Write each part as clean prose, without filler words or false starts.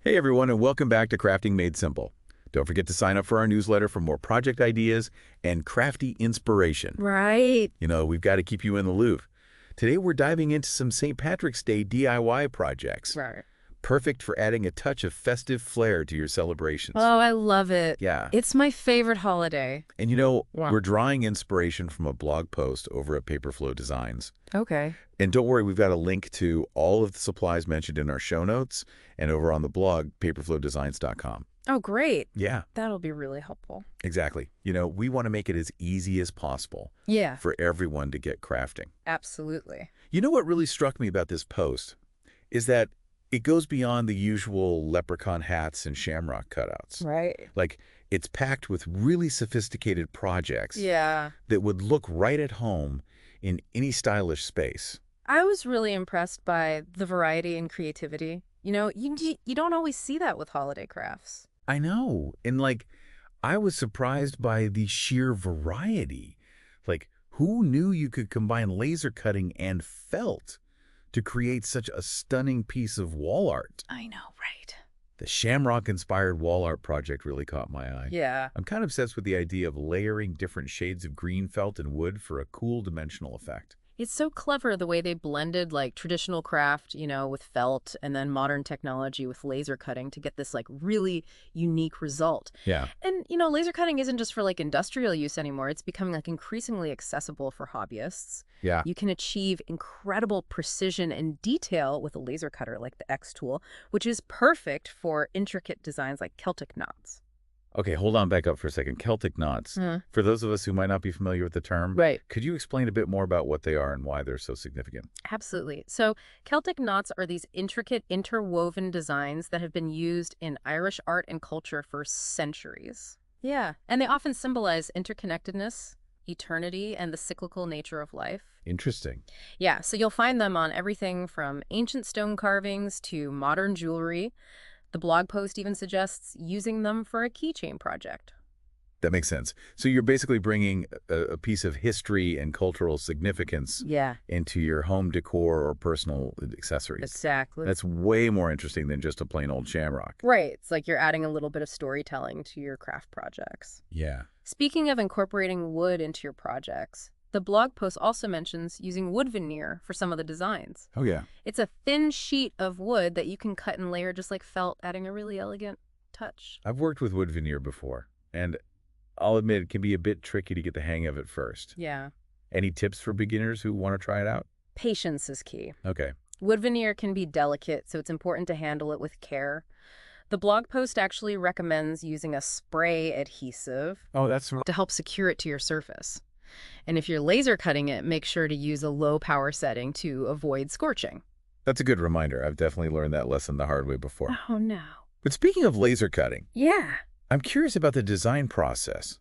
Hey everyone, and welcome back to Crafting Made Simple. Don't forget to sign up for our newsletter for more project ideas and crafty inspiration. Right. We've got to keep you in the loop. Today we're diving into some St. Patrick's Day DIY projects. Right. Perfect for adding a touch of festive flair to your celebrations. Oh, I love it. Yeah. It's my favorite holiday. And Wow. we're drawing inspiration from a blog post over at Paperflow Designs. Okay. And don't worry, we've got a link to all of the supplies mentioned in our show notes and over on the blog, paperflowdesigns.com. Oh, great. Yeah. That'll be really helpful. Exactly. We want to make it as easy as possible Yeah, for everyone to get crafting. absolutely. You know what really struck me about this post is that it goes beyond the usual leprechaun hats and shamrock cutouts. Right. Like, it's packed with really sophisticated projects Yeah. that would look right at home in any stylish space. I was really impressed by the variety and creativity. You don't always see that with holiday crafts. I know. And I was surprised by the sheer variety. Who knew you could combine laser cutting and felt to create such a stunning piece of wall art? I know, right? The shamrock-inspired wall art project really caught my eye. Yeah. I'm kind of obsessed with the idea of layering different shades of green felt and wood for a cool dimensional effect. It's so clever the way they blended traditional craft, with felt and then modern technology with laser cutting to get this really unique result. Yeah. And, laser cutting isn't just for industrial use anymore. It's becoming increasingly accessible for hobbyists. Yeah. You can achieve incredible precision and detail with a laser cutter like the X tool, which is perfect for intricate designs like Celtic knots. Okay, hold on, back up for a second. Celtic knots. For those of us who might not be familiar with the term, Right. could you explain a bit more about what they are and why they're so significant? Absolutely. So Celtic knots are these intricate interwoven designs that have been used in Irish art and culture for centuries. Yeah. And they often symbolize interconnectedness, eternity, and the cyclical nature of life. Interesting. Yeah. So you'll find them on everything from ancient stone carvings to modern jewelry. The blog post even suggests using them for a keychain project. That makes sense. So you're basically bringing a piece of history and cultural significance Yeah, into your home decor or personal accessories. exactly. That's way more interesting than just a plain old shamrock. Right. It's like you're adding a little bit of storytelling to your craft projects. Yeah. Speaking of incorporating wood into your projects, the blog post also mentions using wood veneer for some of the designs. Oh, yeah. It's a thin sheet of wood that you can cut and layer just like felt, adding a really elegant touch. I've worked with wood veneer before, and I'll admit it can be a bit tricky to get the hang of it first. Yeah. Any tips for beginners who want to try it out? Patience is key. Okay. Wood veneer can be delicate, so it's important to handle it with care. The blog post actually recommends using a spray adhesive Oh, that's to help secure it to your surface. And if you're laser cutting it, make sure to use a low power setting to avoid scorching. a good reminder. I've definitely learned that lesson the hard way before. Oh, no. But speaking of laser cutting, Yeah. I'm curious about the design process.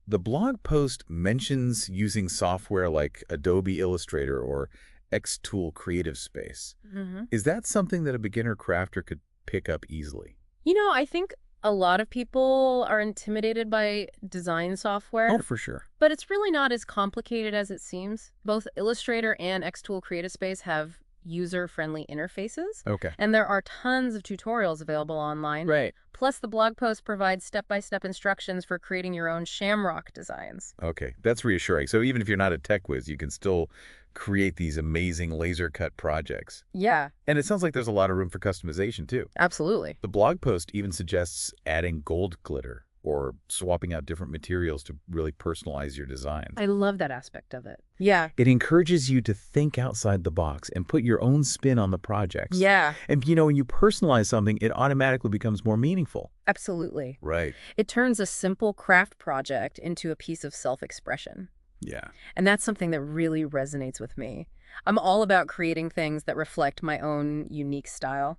The blog post mentions using software like Adobe Illustrator or Xtool Creative Space. Is that something that a beginner crafter could pick up easily? I think a lot of people are intimidated by design software, Oh, for sure. but it's really not as complicated as it seems. Both Illustrator and Xtool Creative Space have user-friendly interfaces, Okay. and there are tons of tutorials available online. Right. Plus, the blog post provides step-by-step instructions for creating your own shamrock designs. Okay, that's reassuring. So even if you're not a tech whiz, you can still create these amazing laser cut projects. Yeah, And it sounds like there's a lot of room for customization too. absolutely. The blog post even suggests adding gold glitter or swapping out different materials to really personalize your designs. I love that aspect of it. Yeah. It encourages you to think outside the box and put your own spin on the projects. Yeah, And when you personalize something, it automatically becomes more meaningful. absolutely. Right. It turns a simple craft project into a piece of self-expression. Yeah. And that's something that really resonates with me. I'm all about creating things that reflect my own unique style.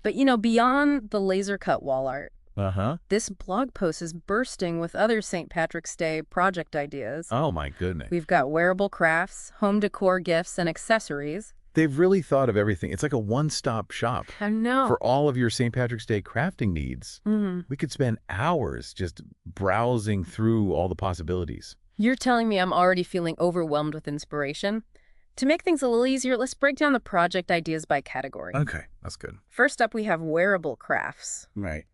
But, beyond the laser cut wall art, Uh-huh. this blog post is bursting with other St. Patrick's Day project ideas. Oh my goodness. We've got wearable crafts, home decor gifts, and accessories. They've really thought of everything. It's like a one-stop shop. I know. For all of your St. Patrick's Day crafting needs. We could spend hours just browsing through all the possibilities. You're telling me I'm already feeling overwhelmed with inspiration? To make things a little easier, let's break down the project ideas by category. Okay, that's good. First up, we have wearable crafts. Right.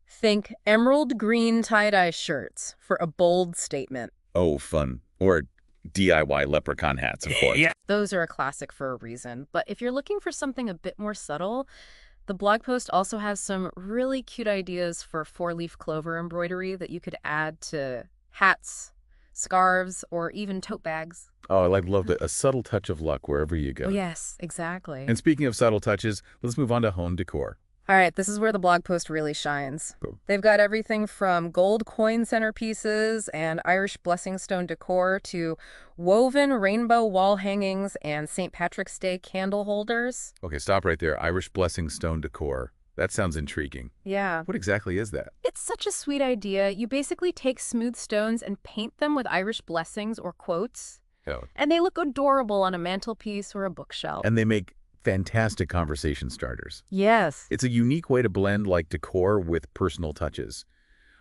Think emerald green tie-dye shirts for a bold statement. Oh, fun. Or DIY leprechaun hats, of course. Yeah. Those are a classic for a reason. But if you're looking for something a bit more subtle, the blog post also has some really cute ideas for four-leaf clover embroidery that you could add to hats, scarves, or even tote bags. Oh, I love that. A subtle touch of luck wherever you go. Oh, yes, exactly. And speaking of subtle touches, let's move on to home decor. All right, this is where the blog post really shines. Cool. They've got everything from gold coin centerpieces and Irish blessing stone decor to woven rainbow wall hangings and St. Patrick's Day candle holders. Okay, stop right there. Irish blessing stone decor. That sounds intriguing. Yeah. What exactly is that? It's such a sweet idea. You basically take smooth stones and paint them with Irish blessings or quotes, Oh. and they look adorable on a mantelpiece or a bookshelf. And they make fantastic conversation starters. Yes. It's a unique way to blend decor with personal touches.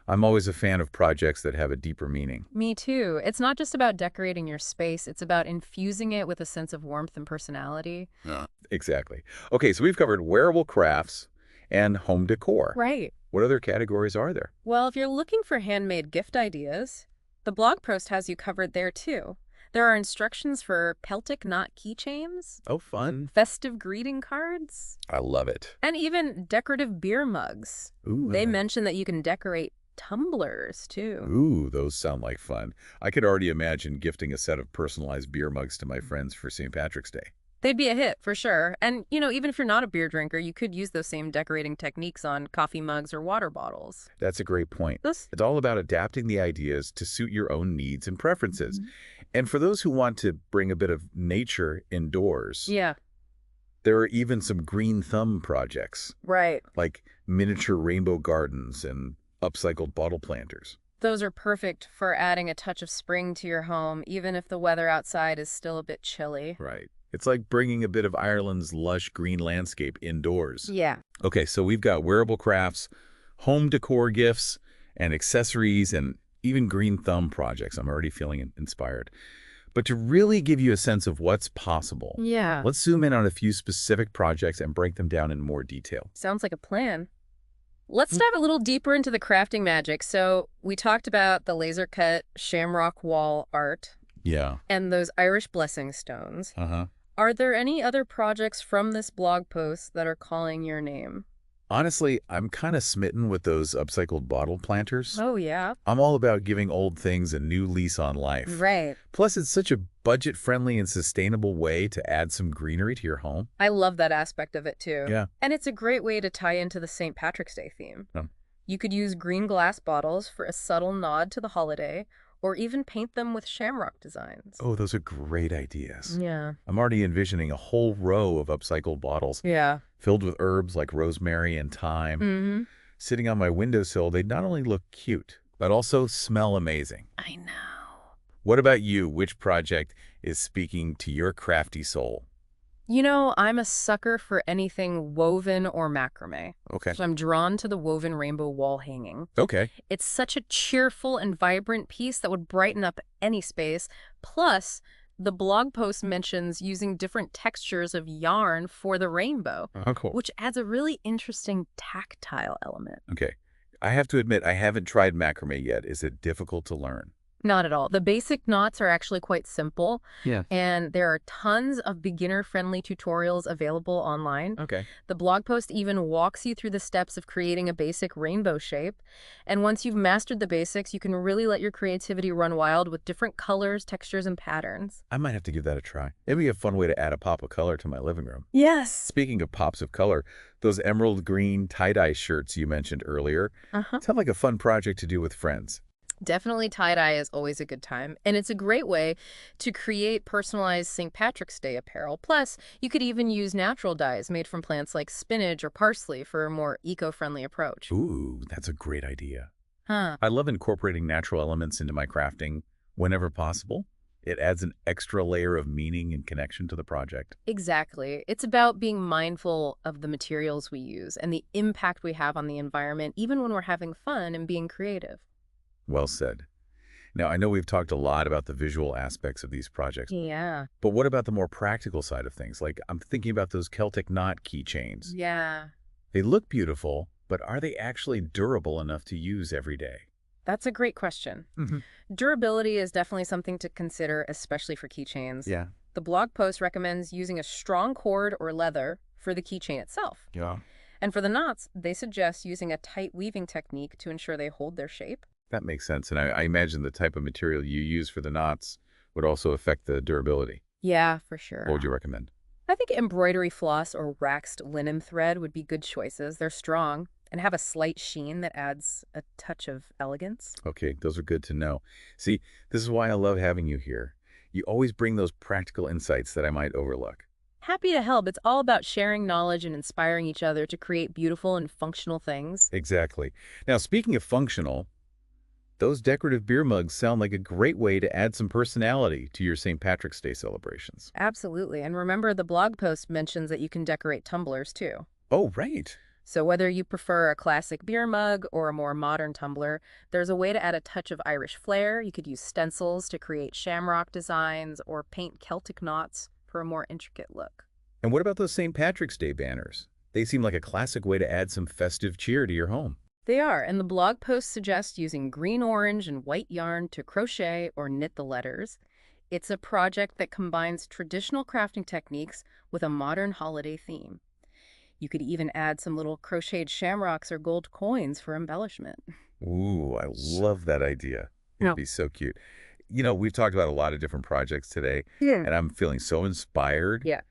I'm always a fan of projects that have a deeper meaning. Me too. It's not just about decorating your space. It's about infusing it with a sense of warmth and personality. Yeah. Exactly. Okay, so we've covered wearable crafts and home decor. Right. What other categories are there? Well, if you're looking for handmade gift ideas, the blog post has you covered there too. There are instructions for Celtic knot keychains, Oh, fun. festive greeting cards, I love it. and even decorative beer mugs. Ooh, They mention that you can decorate tumblers too. Ooh, those sound like fun. I could already imagine gifting a set of personalized beer mugs to my friends for St. Patrick's Day. They'd be a hit for sure. And, even if you're not a beer drinker, you could use those same decorating techniques on coffee mugs or water bottles. That's a great point. This? It's all about adapting the ideas to suit your own needs and preferences. And for those who want to bring a bit of nature indoors, Yeah, there are even some green thumb projects, right. like miniature rainbow gardens and upcycled bottle planters. Those are perfect for adding a touch of spring to your home, even if the weather outside is still a bit chilly. Right. It's like bringing a bit of Ireland's lush green landscape indoors. Yeah. Okay, so we've got wearable crafts, home decor gifts, and accessories, and even green thumb projects. I'm already feeling inspired. But to really give you a sense of what's possible, Yeah. let's zoom in on a few specific projects and break them down in more detail. Sounds like a plan. Let's dive a little deeper into the crafting magic. So we talked about the laser cut shamrock wall art Yeah. and those Irish blessing stones. Uh-huh. Are there any other projects from this blog post that are calling your name? Honestly, I'm kind of smitten with those upcycled bottle planters. Oh, yeah. I'm all about giving old things a new lease on life. Right. Plus, it's such a budget-friendly and sustainable way to add some greenery to your home. I love that aspect of it, too. Yeah. And it's a great way to tie into the St. Patrick's Day theme. Oh. You could use green glass bottles for a subtle nod to the holiday, or even paint them with shamrock designs. Oh, those are great ideas. Yeah. I'm already envisioning a whole row of upcycled bottles Yeah. filled with herbs like rosemary and thyme. Mm-hmm. Sitting on my windowsill, they'd not only look cute, but also smell amazing. I know. What about you? Which project is speaking to your crafty soul? I'm a sucker for anything woven or macrame. Okay. So I'm drawn to the woven rainbow wall hanging. Okay. It's such a cheerful and vibrant piece that would brighten up any space. Plus, the blog post mentions using different textures of yarn for the rainbow, Oh, cool. which adds a really interesting tactile element. Okay. I have to admit, I haven't tried macrame yet. Is it difficult to learn? Not at all. The basic knots are actually quite simple, Yeah. and there are tons of beginner-friendly tutorials available online. Okay. The blog post even walks you through the steps of creating a basic rainbow shape. And once you've mastered the basics, you can really let your creativity run wild with different colors, textures, and patterns. I might have to give that a try. It'd be a fun way to add a pop of color to my living room. Yes. Speaking of pops of color, those emerald green tie-dye shirts you mentioned earlier sound like a fun project to do with friends. Definitely tie-dye is always a good time, and it's a great way to create personalized St. Patrick's Day apparel. Plus, you could even use natural dyes made from plants like spinach or parsley for a more eco-friendly approach. Ooh, that's a great idea. Huh. I love incorporating natural elements into my crafting whenever possible. It adds an extra layer of meaning and connection to the project. Exactly. It's about being mindful of the materials we use and the impact we have on the environment, even when we're having fun and being creative. Well said. Now, I know we've talked a lot about the visual aspects of these projects, Yeah. but what about the more practical side of things? Like, I'm thinking about those Celtic knot keychains. Yeah. They look beautiful, but are they actually durable enough to use every day? That's a great question. Hmm. Durability is definitely something to consider, especially for keychains. Yeah. The blog post recommends using a strong cord or leather for the keychain itself. Yeah. And for the knots, they suggest using a tight weaving technique to ensure they hold their shape. That makes sense. And I imagine the type of material you use for the knots would also affect the durability. Yeah, for What would sure. you recommend? I think embroidery floss or waxed linen thread would be good choices. They're strong and have a slight sheen that adds a touch of elegance. Okay, those are good to know. See, this is why I love having you here. You always bring those practical insights that I might overlook. Happy to help. It's all about sharing knowledge and inspiring each other to create beautiful and functional things. Exactly. Now, speaking of functional, those decorative beer mugs sound like a great way to add some personality to your St. Patrick's Day celebrations. Absolutely. And remember, the blog post mentions that you can decorate tumblers too. Oh, right. So whether you prefer a classic beer mug or a more modern tumbler, there's a way to add a touch of Irish flair. You could use stencils to create shamrock designs or paint Celtic knots for a more intricate look. And what about those St. Patrick's Day banners? They seem like a classic way to add some festive cheer to your home. They are, and the blog post suggests using green, orange, and white yarn to crochet or knit the letters. It's a project that combines traditional crafting techniques with a modern holiday theme. You could even add some little crocheted shamrocks or gold coins for embellishment. Ooh, I love that idea. It'd Yeah. be so cute. We've talked about a lot of different projects today, Yeah. and I'm feeling so inspired, Yeah,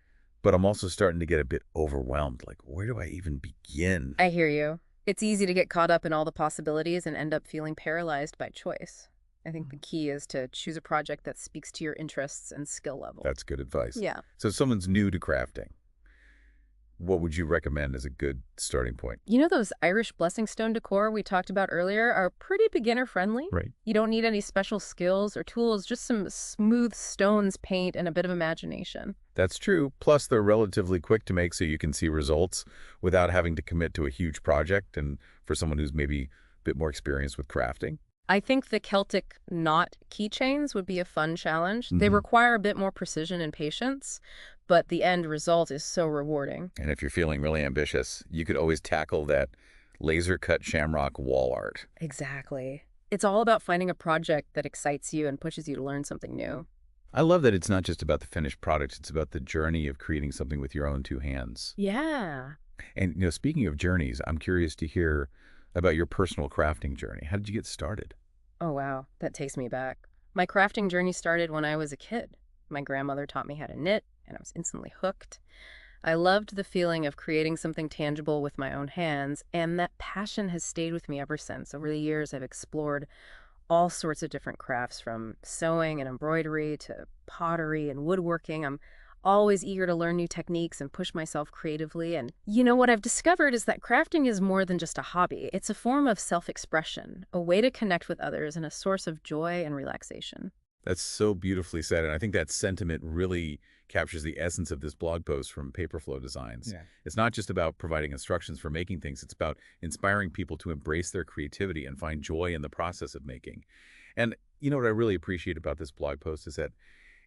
but I'm also starting to get a bit overwhelmed. Like, where do I even begin? I hear you. It's easy to get caught up in all the possibilities and end up feeling paralyzed by choice. I think the key is to choose a project that speaks to your interests and skill level. That's good advice. Yeah. So if someone's new to crafting, what would you recommend as a good starting point? You know those Irish blessing stone decor we talked about earlier are pretty beginner friendly. Right. You don't need any special skills or tools, just some smooth stones, paint, and a bit of imagination. That's true. Plus, they're relatively quick to make so you can see results without having to commit to a huge project, and for someone who's maybe a bit more experienced with crafting. I think the Celtic knot keychains would be a fun challenge. They require a bit more precision and patience, but the end result is so rewarding. And if you're feeling really ambitious, you could always tackle that laser-cut shamrock wall art. Exactly. It's all about finding a project that excites you and pushes you to learn something new. I love that it's not just about the finished product, it's about the journey of creating something with your own two hands. Yeah. And, speaking of journeys, I'm curious to hear about your personal crafting journey. How did you get started? Oh, wow. That takes me back. My crafting journey started when I was a kid. My grandmother taught me how to knit, and I was instantly hooked. I loved the feeling of creating something tangible with my own hands, and that passion has stayed with me ever since. Over the years, I've explored all sorts of different crafts, from sewing and embroidery to pottery and woodworking. I'm always eager to learn new techniques and push myself creatively. And what I've discovered is that crafting is more than just a hobby. It's a form of self-expression, a way to connect with others, and a source of joy and relaxation. That's so beautifully said, and I think that sentiment really captures the essence of this blog post from Paperflow Designs. Yeah. It's not just about providing instructions for making things, it's about inspiring people to embrace their creativity and find joy in the process of making. And what I really appreciate about this blog post is that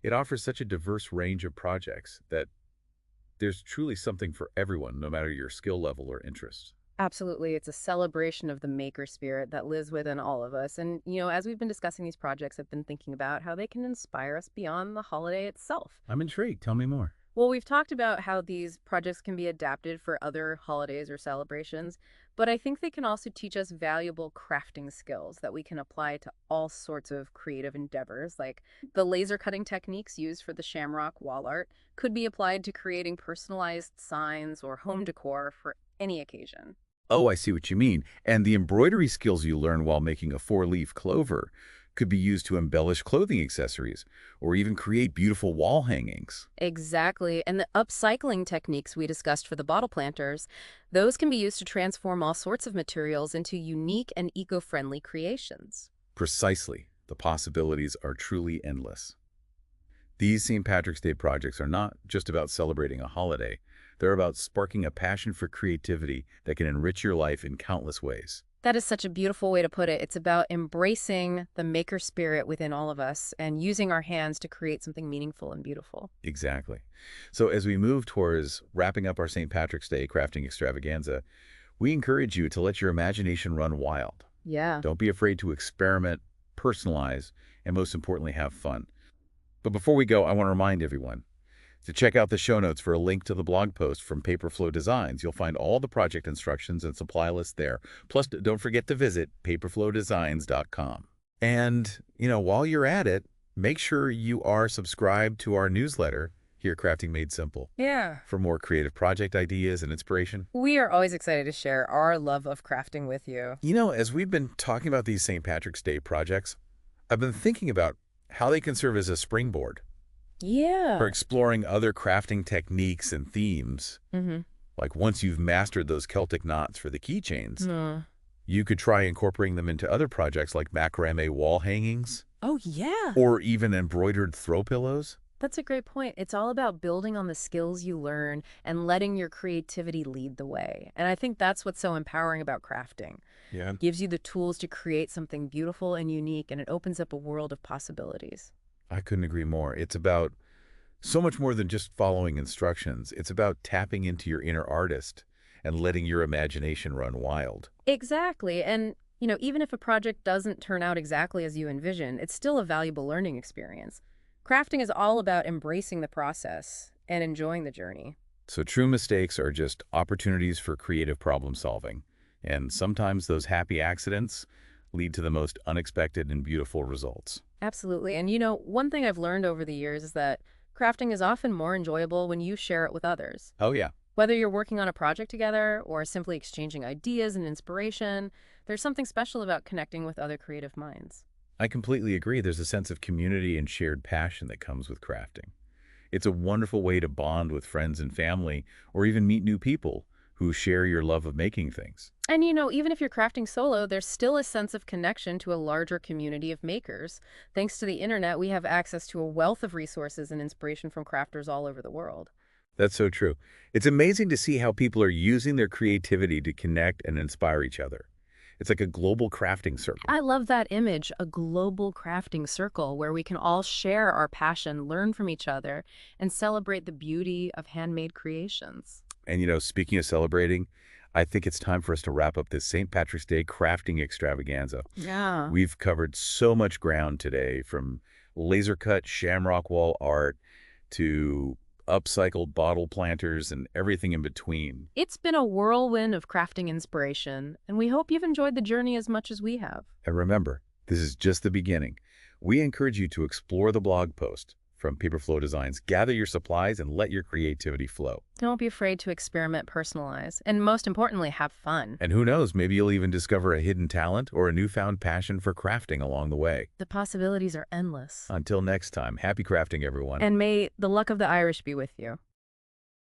it offers such a diverse range of projects that there's truly something for everyone, no matter your skill level or interest. Absolutely. It's a celebration of the maker spirit that lives within all of us. And, as we've been discussing these projects, I've been thinking about how they can inspire us beyond the holiday itself. I'm intrigued. Tell me more. Well, we've talked about how these projects can be adapted for other holidays or celebrations, but I think they can also teach us valuable crafting skills that we can apply to all sorts of creative endeavors. Like the laser cutting techniques used for the shamrock wall art could be applied to creating personalized signs or home decor for any occasion. Oh, I see what you mean. And the embroidery skills you learn while making a four-leaf clover could be used to embellish clothing accessories or even create beautiful wall hangings. Exactly. And the upcycling techniques we discussed for the bottle planters, those can be used to transform all sorts of materials into unique and eco-friendly creations. Precisely. The possibilities are truly endless. These St. Patrick's Day projects are not just about celebrating a holiday. They're about sparking a passion for creativity that can enrich your life in countless ways. That is such a beautiful way to put it. It's about embracing the maker spirit within all of us and using our hands to create something meaningful and beautiful. Exactly. So as we move towards wrapping up our St. Patrick's Day crafting extravaganza, we encourage you to let your imagination run wild. Yeah. Don't be afraid to experiment, personalize, and most importantly, have fun. But before we go, I want to remind everyone to check out the show notes for a link to the blog post from Paperflow Designs. You'll find all the project instructions and supply lists there. Plus, don't forget to visit paperflowdesigns.com. And, while you're at it, make sure you are subscribed to our newsletter here at Crafting Made Simple Yeah. for more creative project ideas and inspiration. We are always excited to share our love of crafting with you. As we've been talking about these St. Patrick's Day projects, I've been thinking about how they can serve as a springboard Yeah. for exploring other crafting techniques and themes. Like once you've mastered those Celtic knots for the keychains, you could try incorporating them into other projects like macrame wall hangings. Oh, yeah. Or even embroidered throw pillows. That's a great point. It's all about building on the skills you learn and letting your creativity lead the way. And I think that's what's so empowering about crafting. Yeah. It gives you the tools to create something beautiful and unique, and it opens up a world of possibilities. I couldn't agree more. It's about so much more than just following instructions. It's about tapping into your inner artist and letting your imagination run wild. Exactly. And, even if a project doesn't turn out exactly as you envision, it's still a valuable learning experience. Crafting is all about embracing the process and enjoying the journey. So true mistakes are just opportunities for creative problem solving. And sometimes those happy accidents lead to the most unexpected and beautiful results. Absolutely. And one thing I've learned over the years is that crafting is often more enjoyable when you share it with others. Oh, yeah. Whether you're working on a project together or simply exchanging ideas and inspiration, there's something special about connecting with other creative minds. I completely agree. There's a sense of community and shared passion that comes with crafting. It's a wonderful way to bond with friends and family or even meet new people who share your love of making things. And even if you're crafting solo, there's still a sense of connection to a larger community of makers. Thanks to the internet, we have access to a wealth of resources and inspiration from crafters all over the world. That's so true. It's amazing to see how people are using their creativity to connect and inspire each other. It's like a global crafting circle. I love that image, a global crafting circle where we can all share our passion, learn from each other, and celebrate the beauty of handmade creations. And speaking of celebrating, I think it's time for us to wrap up this St. Patrick's Day crafting extravaganza. Yeah. We've covered so much ground today, from laser-cut shamrock wall art to upcycled bottle planters and everything in between. It's been a whirlwind of crafting inspiration, and we hope you've enjoyed the journey as much as we have. And remember, this is just the beginning. We encourage you to explore the blog post from Paperflow Designs. Gather your supplies and let your creativity flow. Don't be afraid to experiment, personalize, and most importantly, have fun. And who knows, maybe you'll even discover a hidden talent or a newfound passion for crafting along the way. The possibilities are endless. Until next time, happy crafting, everyone. And may the luck of the Irish be with you.